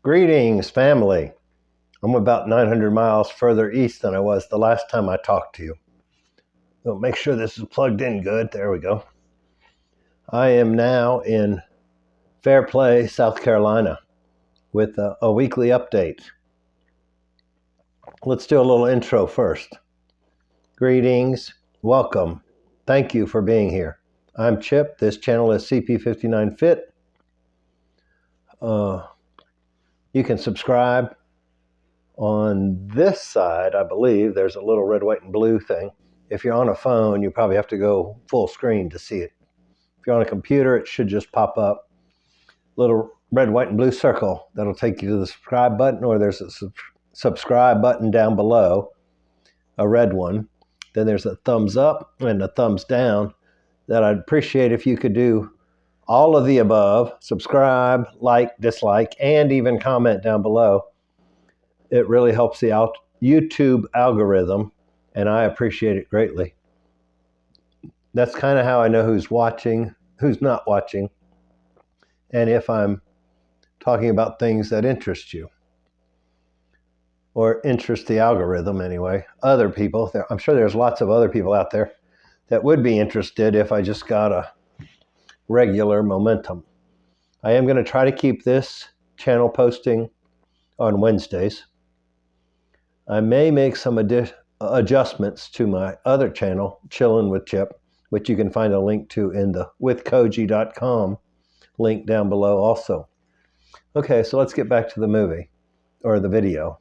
Greetings, family. I'm about 900 miles further east than I was the last time I talked to you. So make sure this is plugged in good. There we go. I am now in Fairplay, South Carolina with a weekly update. Let's do a little intro first. Greetings, welcome. Thank you for being here. I'm Chip. This channel is CP59Fit. You can subscribe on this side. I believe there's a little red, white, and blue thing. If you're on a phone, you probably have to go full screen to see it. If you're on a computer, it should just pop up. Little red, white, and blue circle that'll take you to the subscribe button, or there's a subscribe button down below, a red one. Then there's a thumbs up and a thumbs down that I'd appreciate if you could do all of the above: subscribe, like, dislike, and even comment down below. It really helps the YouTube algorithm, and I appreciate it greatly. That's kind of how I know who's watching, who's not watching, and if I'm talking about things that interest you, or interest the algorithm anyway. Other people, I'm sure there's lots of other people out there that would be interested if I just got a regular momentum. I am going to try to keep this channel posting on Wednesdays. I may make some adjustments to my other channel, Chillin' with Chip, which you can find a link to in the withkoji.com link down below also. Okay, so let's get back to the movie, or the video.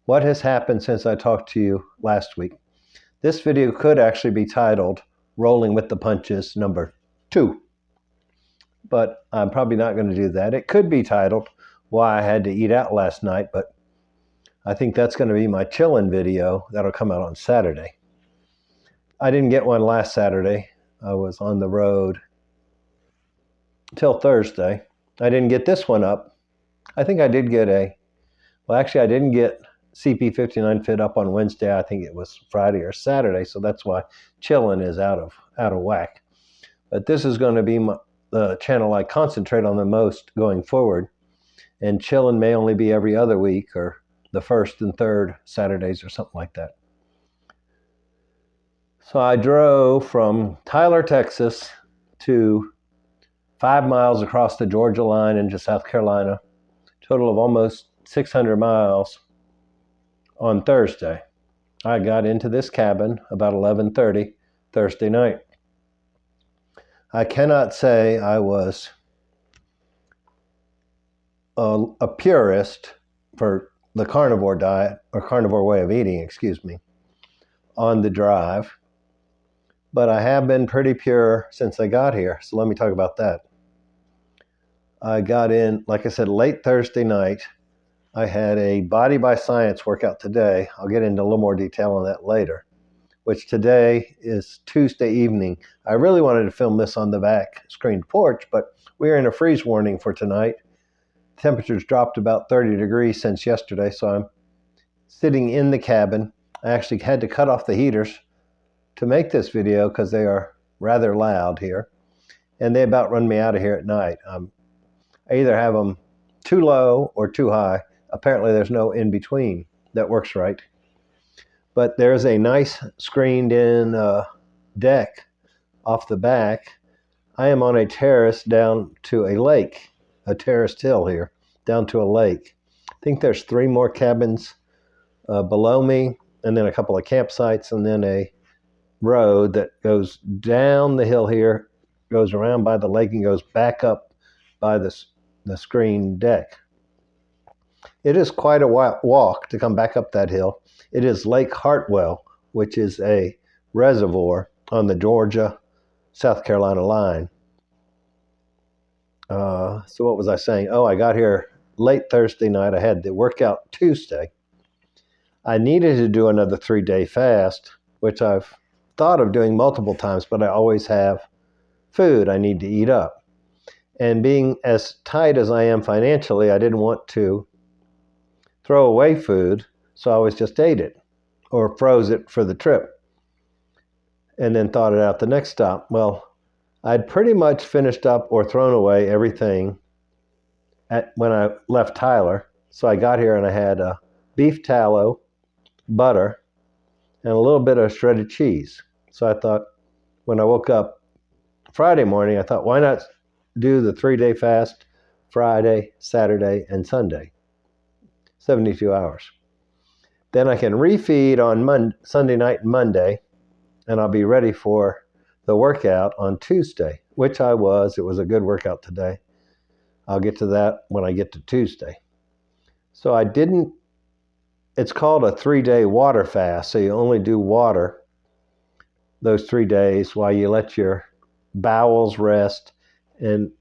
What has happened since I talked to you last week? This video could actually be titled Rolling with the Punches number 2, but I'm probably not going to do that. It could be titled Why I Had to Eat Out Last Night, but I think that's going to be my chillin' video that'll come out on Saturday. I didn't get one last Saturday. I was on the road till Thursday. I didn't get this one up. I think I did get I didn't get CP59 Fit up on Wednesday. I think it was Friday or Saturday, so that's why chillin' is out of whack. But this is going to be the channel I concentrate on the most going forward, and chillin' may only be every other week, or the first and third Saturdays or something like that. So I drove from Tyler, Texas to 5 miles across the Georgia line into South Carolina, total of almost 600 miles on Thursday. I got into this cabin about 11:30 Thursday night. I cannot say I was a purist for the carnivore diet, or carnivore way of eating, on the drive. But I have been pretty pure since I got here, so let me talk about that. I got in, like I said, late Thursday night. I had a Body by Science workout today. I'll get into a little more detail on that later, which today is Tuesday evening. I really wanted to film this on the back screened porch, but we're in a freeze warning for tonight. Temperatures dropped about 30 degrees since yesterday, so I'm sitting in the cabin. I actually had to cut off the heaters to make this video because they are rather loud here, and they about run me out of here at night. I either have them too low or too high. Apparently there's no in between that works right. But there's a nice screened in deck off the back. I am on a terrace down to a lake, a terraced hill here, down to a lake. I think there's 3 more cabins below me, and then a couple of campsites, and then a road that goes down the hill here, goes around by the lake, and goes back up by the screen deck. It is quite a walk to come back up that hill. It is Lake Hartwell, which is a reservoir on the Georgia-South Carolina line. So what was I saying? Oh, I got here late Thursday night. I had the workout Tuesday. I needed to do another 3-day fast, which I've thought of doing multiple times, but I always have food I need to eat up. And being as tight as I am financially, I didn't want to throw away food, so I always just ate it or froze it for the trip and then thought it out the next stop. Well, I'd pretty much finished up or thrown away everything when I left Tyler. So I got here and I had beef tallow, butter, and a little bit of shredded cheese. So I thought, when I woke up Friday morning, I thought, why not do the 3-day fast Friday, Saturday, and Sunday, 72 hours. Then I can refeed on Sunday night and Monday, and I'll be ready for the workout on Tuesday, which I was. It was a good workout today. I'll get to that when I get to Tuesday. So it's called a 3-day water fast. So you only do water those 3 days while you let your bowels rest. And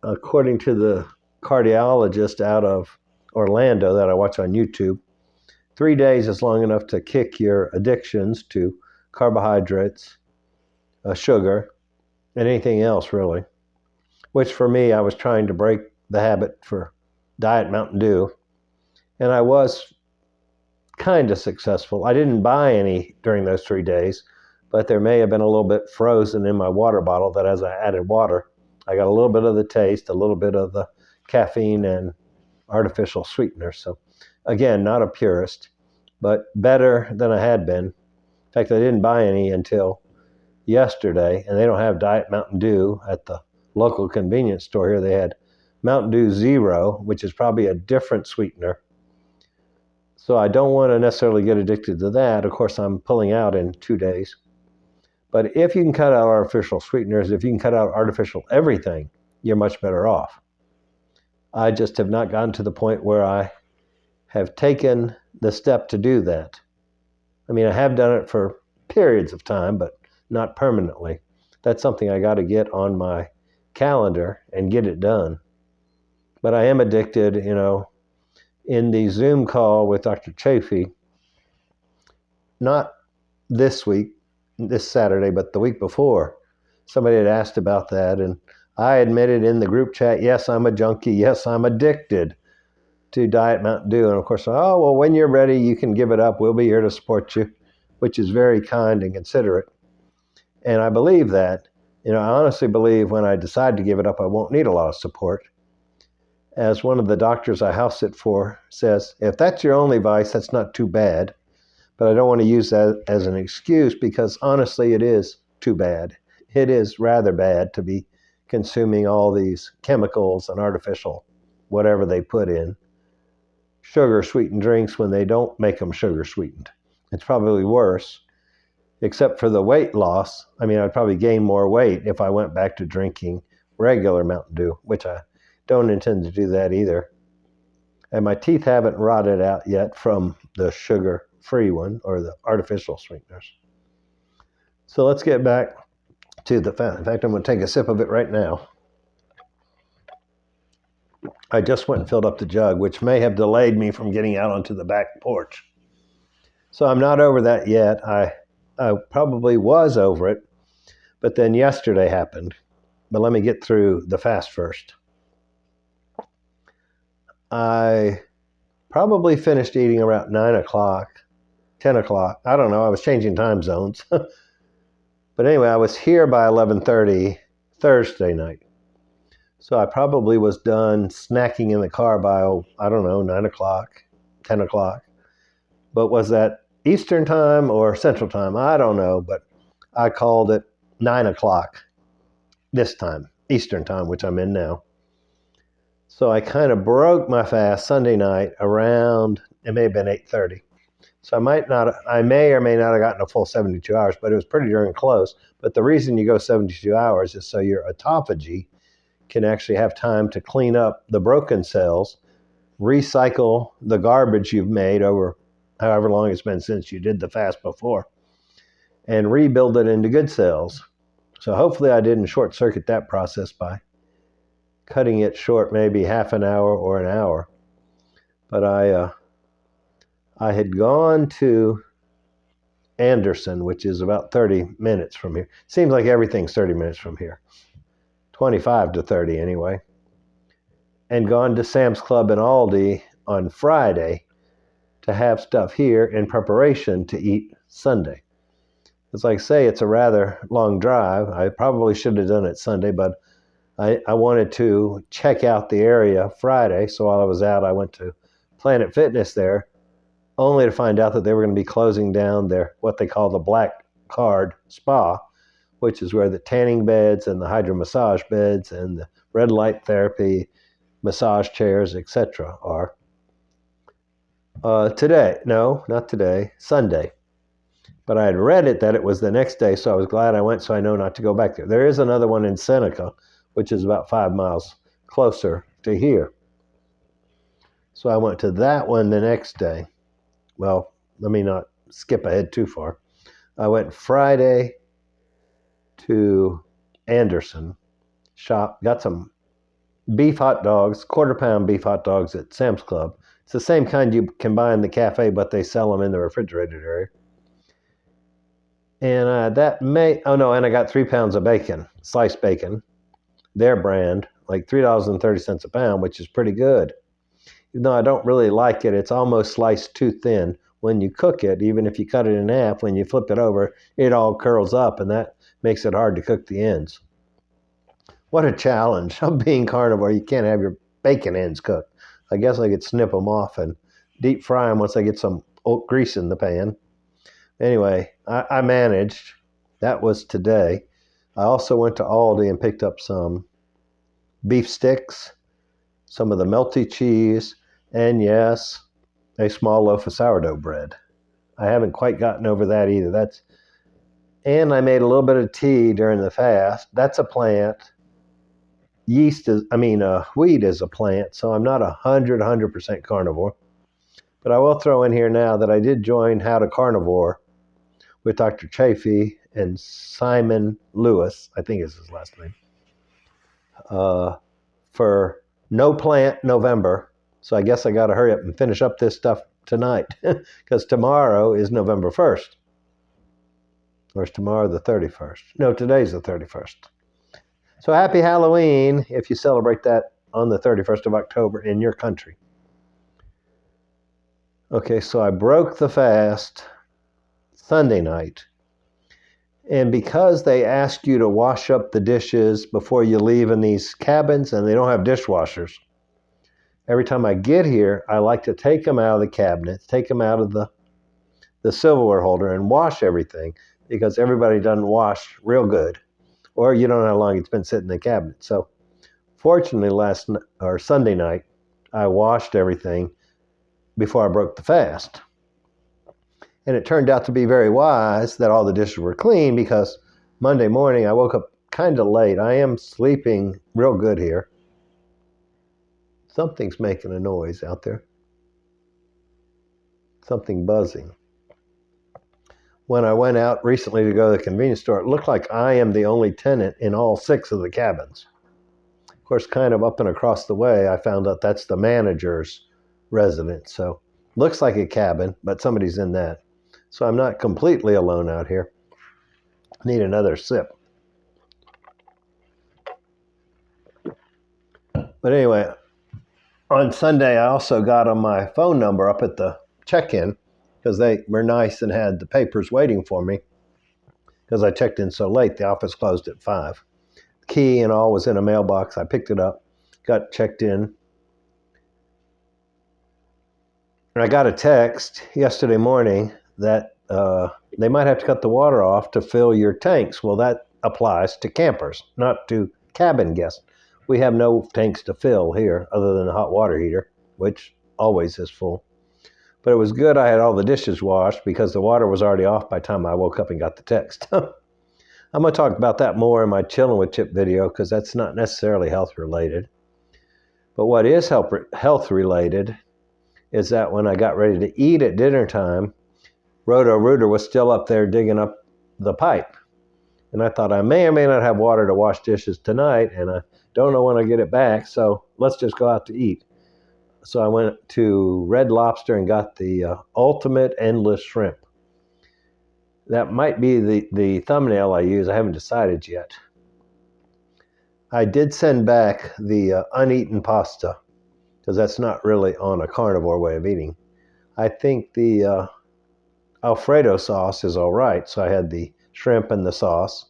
according to the cardiologist out of Orlando that I watch on YouTube, 3 days is long enough to kick your addictions to carbohydrates, sugar, and anything else really. Which for me, I was trying to break the habit for Diet Mountain Dew, and I was kind of successful. I didn't buy any during those 3 days, but there may have been a little bit frozen in my water bottle that as I added water, I got a little bit of the taste, a little bit of the caffeine and artificial sweetener. So again, not a purist, but better than I had been. In fact, I didn't buy any until yesterday, and they don't have Diet Mountain Dew at the local convenience store here. They had Mountain Dew Zero, which is probably a different sweetener. So I don't want to necessarily get addicted to that. Of course, I'm pulling out in 2 days. But if you can cut out artificial sweeteners, if you can cut out artificial everything, you're much better off. I just have not gotten to the point where I have taken the step to do that. I mean, I have done it for periods of time, but not permanently. That's something I got to get on my calendar and get it done. But I am addicted, in the Zoom call with Dr. Chafee, not this week, this Saturday, but the week before, somebody had asked about that, and I admitted in the group chat, yes, I'm a junkie, yes, I'm addicted to Diet Mountain Dew. And of course, oh, well, when you're ready, you can give it up. We'll be here to support you, which is very kind and considerate. And I believe that. I honestly believe when I decide to give it up, I won't need a lot of support. As one of the doctors I house sit for says, if that's your only vice, that's not too bad. But I don't want to use that as an excuse because honestly, it is too bad. It is rather bad to be consuming all these chemicals and artificial whatever they put in sugar sweetened drinks when they don't make them sugar sweetened. It's probably worse, except for the weight loss. I mean, I'd probably gain more weight if I went back to drinking regular Mountain Dew, which I don't intend to do that either. And my teeth haven't rotted out yet from the sugar-free one or the artificial sweeteners. So let's get back to the fat. In fact, I'm going to take a sip of it right now. I just went and filled up the jug, which may have delayed me from getting out onto the back porch. So I'm not over that yet. I probably was over it, but then yesterday happened. But let me get through the fast first. I probably finished eating around 9 o'clock, 10 o'clock. I don't know. I was changing time zones. But anyway, I was here by 11:30 Thursday night. So I probably was done snacking in the car by, 9 o'clock, 10 o'clock. But was that Eastern time or Central time? I don't know, but I called it 9 o'clock this time, Eastern time, which I'm in now. So I kind of broke my fast Sunday night around, it may have been 8:30. So I may or may not have gotten a full 72 hours, but it was pretty darn close. But the reason you go 72 hours is so your autophagy can actually have time to clean up the broken cells, recycle the garbage you've made over however long it's been since you did the fast before, and rebuild it into good cells. So hopefully I didn't short circuit that process by cutting it short, maybe half an hour or an hour. But I had gone to Anderson, which is about 30 minutes from here. Seems like everything's 30 minutes from here. 25 to 30 anyway. And gone to Sam's Club and Aldi on Friday to have stuff here in preparation to eat Sunday. It's like, say, it's a rather long drive. I probably should have done it Sunday, but I wanted to check out the area Friday, so while I was out, I went to Planet Fitness there, only to find out that they were going to be closing down their what they call the Black Card Spa, which is where the tanning beds and the hydro massage beds and the red light therapy, massage chairs, etc. are. Today, no, not today, Sunday. But I had read it that it was the next day, so I was glad I went so I know not to go back there. There is another one in Seneca, which is about 5 miles closer to here. So I went to that one the next day. Well, let me not skip ahead too far. I went Friday to Anderson shop, got some beef hot dogs, quarter-pound beef hot dogs at Sam's Club. It's the same kind you can buy in the cafe, but they sell them in the refrigerated area. And and I got 3 pounds of bacon, sliced bacon, their brand, like $3.30 a pound, which is pretty good. Even though I don't really like it, it's almost sliced too thin. When you cook it, even if you cut it in half, when you flip it over, it all curls up, and that makes it hard to cook the ends. What a challenge. I'm being carnivore. You can't have your bacon ends cooked. I guess I could snip them off and deep fry them once I get some grease in the pan. Anyway, I managed. That was today. I also went to Aldi and picked up some beef sticks, some of the melty cheese, and yes, a small loaf of sourdough bread. I haven't quite gotten over that either. And I made a little bit of tea during the fast. That's a plant. Wheat is a plant, so I'm not 100% carnivore. But I will throw in here now that I did join How to Carnivore with Dr. Chafee and Simon Lewis, I think is his last name, for No Plant November. So I guess I got to hurry up and finish up this stuff tonight because tomorrow is November 1st. Or is tomorrow the 31st? No, today's the 31st. So happy Halloween if you celebrate that on the 31st of October in your country. Okay, so I broke the fast Sunday night. And because they ask you to wash up the dishes before you leave in these cabins and they don't have dishwashers, every time I get here, I like to take them out of the cabinets, take them out of the silverware holder and wash everything because everybody doesn't wash real good. Or you don't know how long it's been sitting in the cabinet. So fortunately Sunday night, I washed everything before I broke the fast. And it turned out to be very wise that all the dishes were clean because Monday morning I woke up kind of late. I am sleeping real good here. Something's making a noise out there. Something buzzing. When I went out recently to go to the convenience store, it looked like I am the only tenant in all 6 of the cabins. Of course, kind of up and across the way, I found out that's the manager's residence. So looks like a cabin, but somebody's in that. So I'm not completely alone out here. I need another sip. But anyway, on Sunday, I also got on my phone number up at the check-in because they were nice and had the papers waiting for me because I checked in so late. The office closed at 5. Key and all was in a mailbox. I picked it up, got checked in. And I got a text yesterday morning that they might have to cut the water off to fill your tanks. Well, that applies to campers, not to cabin guests. We have no tanks to fill here other than a hot water heater, which always is full. But it was good I had all the dishes washed because the water was already off by the time I woke up and got the text. I'm going to talk about that more in my Chillin' with Chip video because that's not necessarily health related. But what is health related is that when I got ready to eat at dinner time, Roto-Rooter was still up there digging up the pipe. And I thought I may or may not have water to wash dishes tonight, and I don't know when I get it back, so let's just go out to eat. So I went to Red Lobster and got the ultimate endless shrimp. That might be the thumbnail I use. I haven't decided yet. I did send back the uneaten pasta because that's not really on a carnivore way of eating. I think the Alfredo sauce is all right. So I had the shrimp and the sauce.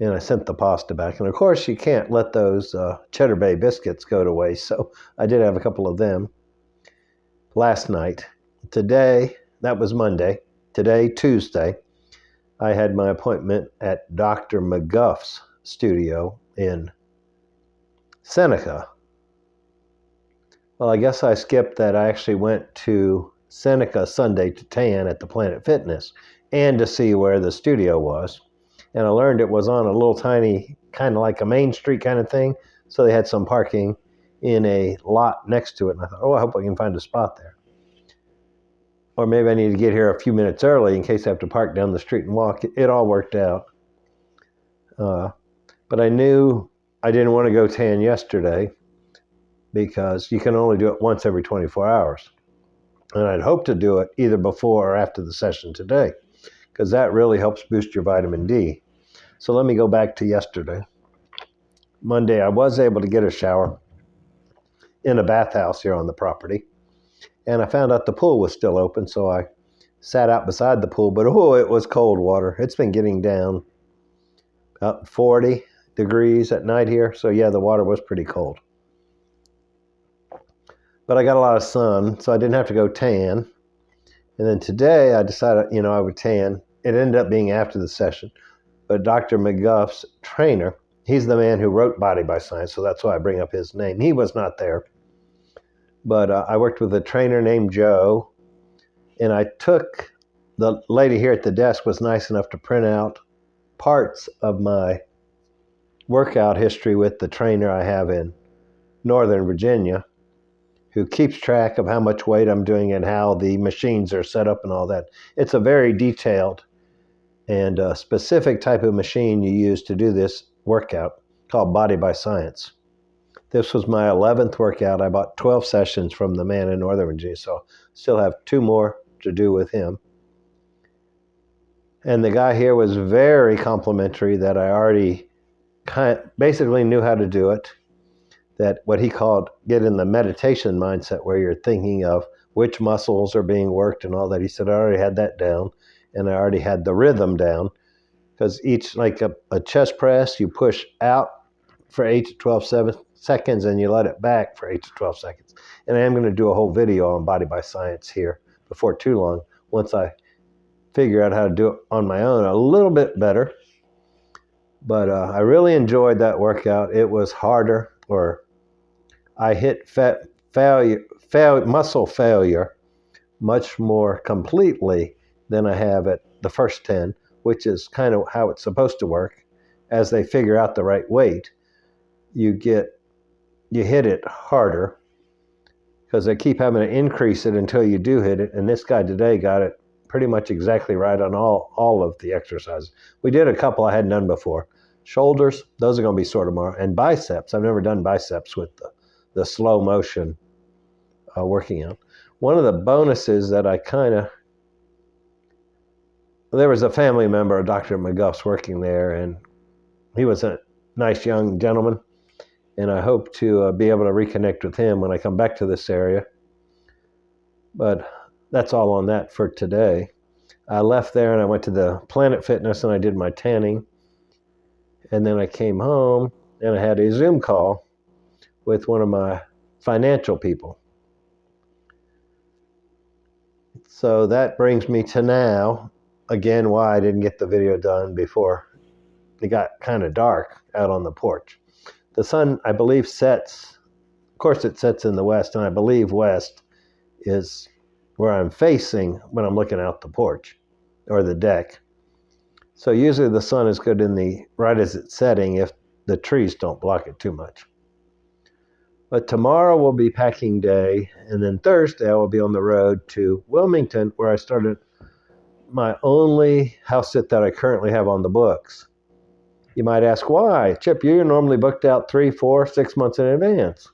and I sent the pasta back. And of course, you can't let those Cheddar Bay biscuits go to waste, so I did have a couple of them last night. Today, that was Monday. Today, Tuesday, I had my appointment at Dr. McGuff's studio in Seneca. Well, I guess I skipped that. I actually went to Seneca Sunday to tan at the Planet Fitness and to see where the studio was. And I learned it was on a little tiny, kind of like a Main Street kind of thing. So they had some parking in a lot next to it. And I thought, oh, I hope I can find a spot there. Or maybe I need to get here a few minutes early in case I have to park down the street and walk. It all worked out. But I knew I didn't want to go tan yesterday because you can only do it once every 24 hours. And I'd hoped to do it either before or after the session today, because that really helps boost your vitamin D. So let me go back to yesterday. Monday, I was able to get a shower in a bathhouse here on the property. And I found out the pool was still open, so I sat out beside the pool. But oh, it was cold water. It's been getting down about 40 degrees at night here. So yeah, the water was pretty cold. But I got a lot of sun, so I didn't have to go tan. And then today I decided, I would tan. It ended up being after the session. But Dr. McGuff's trainer, he's the man who wrote Body by Science, so that's why I bring up his name. He was not there. But I worked with a trainer named Joe, and the lady here at the desk was nice enough to print out parts of my workout history with the trainer I have in Northern Virginia, who keeps track of how much weight I'm doing and how the machines are set up and all that. It's a very detailed and specific type of machine you use to do this workout called Body by Science. This was my 11th workout. I bought 12 sessions from the man in Northern Virginia, so still have 2 more to do with him. And the guy here was very complimentary that I already basically knew how to do it. That what he called get in the meditation mindset where you're thinking of which muscles are being worked and all that. He said, I already had that down, and I already had the rhythm down, because each, like a chest press, you push out for 8 to 12 seconds and you let it back for 8 to 12 seconds. And I am going to do a whole video on Body by Science here before too long, once I figure out how to do it on my own a little bit better. But I really enjoyed that workout. It was harder, or I hit muscle failure much more completely than I have at the first 10, which is kind of how it's supposed to work. As they figure out the right weight, you hit it harder, because they keep having to increase it until you do hit it. And this guy today got it pretty much exactly right on all of the exercises. We did a couple I hadn't done before. Shoulders, those are going to be sore tomorrow. And biceps, I've never done biceps with the slow motion working out. One of the bonuses that there was a family member of Dr. McGuff's working there, and he was a nice young gentleman, and I hope to be able to reconnect with him when I come back to this area. But that's all on that for today. I left there and I went to the Planet Fitness and I did my tanning, and then I came home and I had a Zoom call with one of my financial people. So that brings me to now, again, why I didn't get the video done before it got kind of dark out on the porch. The sun, I believe, sets, of course it sets in the west, and I believe west is where I'm facing when I'm looking out the porch or the deck. So usually the sun is good right as it's setting if the trees don't block it too much. But tomorrow will be packing day, and then Thursday I will be on the road to Wilmington, where I started my only house sit that I currently have on the books. You might ask, why? Chip, you're normally booked out 3, 4, 6 months in advance.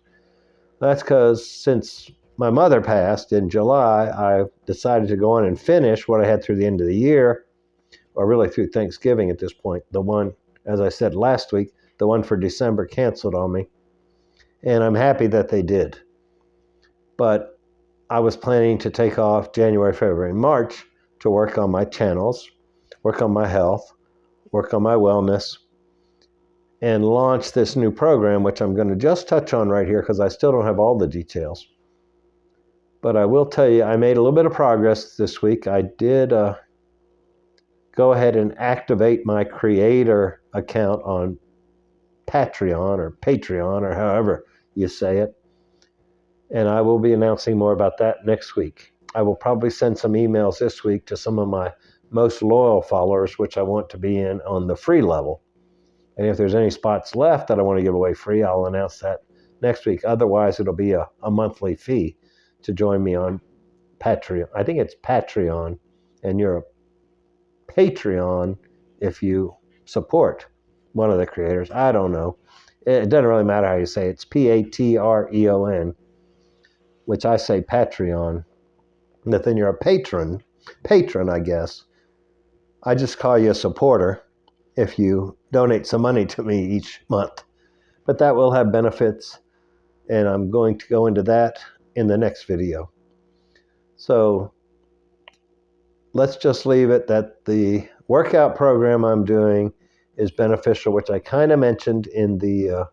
That's because since my mother passed in July, I decided to go on and finish what I had through the end of the year, or really through Thanksgiving at this point. The one, as I said last week, the one for December canceled on me. And I'm happy that they did. But I was planning to take off January, February, March to work on my channels, work on my health, work on my wellness, and launch this new program, which I'm going to just touch on right here because I still don't have all the details. But I will tell you, I made a little bit of progress this week. I did go ahead and activate my creator account on Patreon or however you say it. And I will be announcing more about that next week. I will probably send some emails this week to some of my most loyal followers, which I want to be in on the free level. And if there's any spots left that I want to give away free, I'll announce that next week. Otherwise, it'll be a monthly fee to join me on Patreon. I think it's Patreon, and you're a Patreon if you support one of the creators. I don't know. It doesn't really matter how you say it. It's Patreon, which I say Patreon. But then you're a patron, I guess. I just call you a supporter if you donate some money to me each month. But that will have benefits, and I'm going to go into that in the next video. So let's just leave it that the workout program I'm doing is beneficial, which I kind of mentioned in the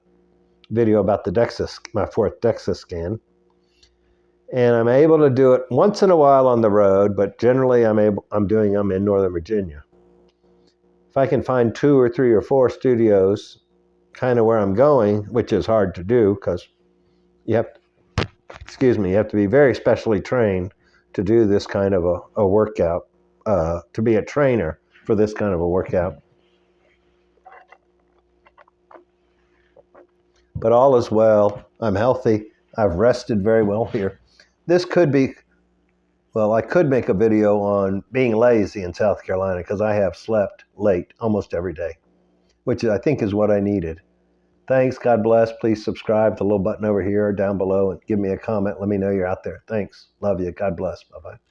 video about the DEXA, my 4th DEXA scan. And I'm able to do it once in a while on the road, but generally I'm doing them in Northern Virginia. If I can find 2 or 3 or 4 studios kind of where I'm going, which is hard to do because you have to be very specially trained to do this kind of a workout, to be a trainer for this kind of a workout. But all is well. I'm healthy. I've rested very well here. This could be, well, I could make a video on being lazy in South Carolina because I have slept late almost every day, which I think is what I needed. Thanks. God bless. Please subscribe to the little button over here down below and give me a comment. Let me know you're out there. Thanks. Love you. God bless. Bye-bye.